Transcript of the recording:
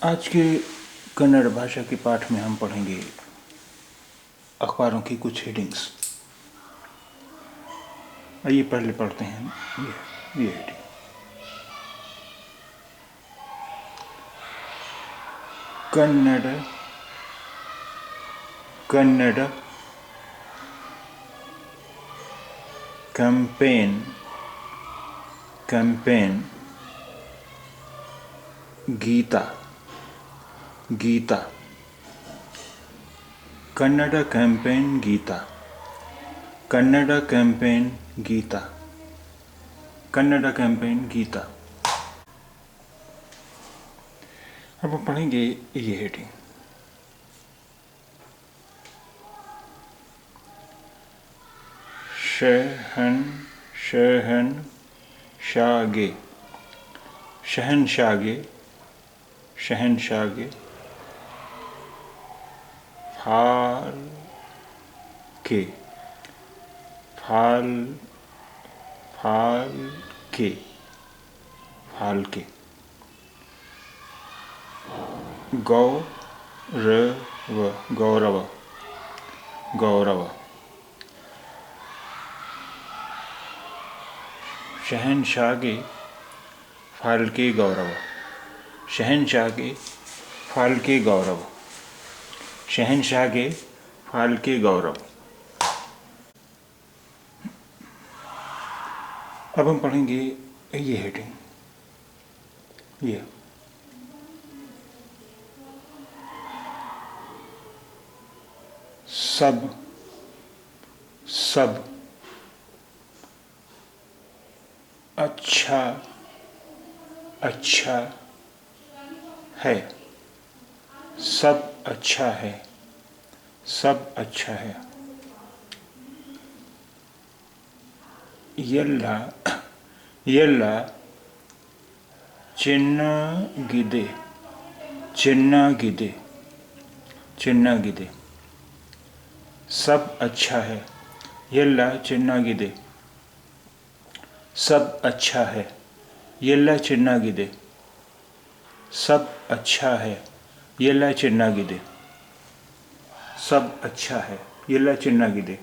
आज के कन्नड़ भाषा के पाठ में हम पढ़ेंगे अखबारों की कुछ हेडिंग्स। आइए पहले पढ़ते हैं ये heading. Kannada campaign Gita Kannada campaign Gita. अब हम पढ़ेंगे ये हेडिंग। शहनशागे फालके गौरव शहनशागे फालके गौरव। अब हम पढ़ेंगे ये हेडिंग। ये सब अच्छा है। सब अच्छा है। यल्ला चिन्नागिदे सब अच्छा है। यल्ला चिन्नागिदे सब अच्छा है। यल्ला चिन्नागिदे सब अच्छा है। यल्ला चिन्नागिदे सब अच्छा है। यल्ला चिन्नागिदे।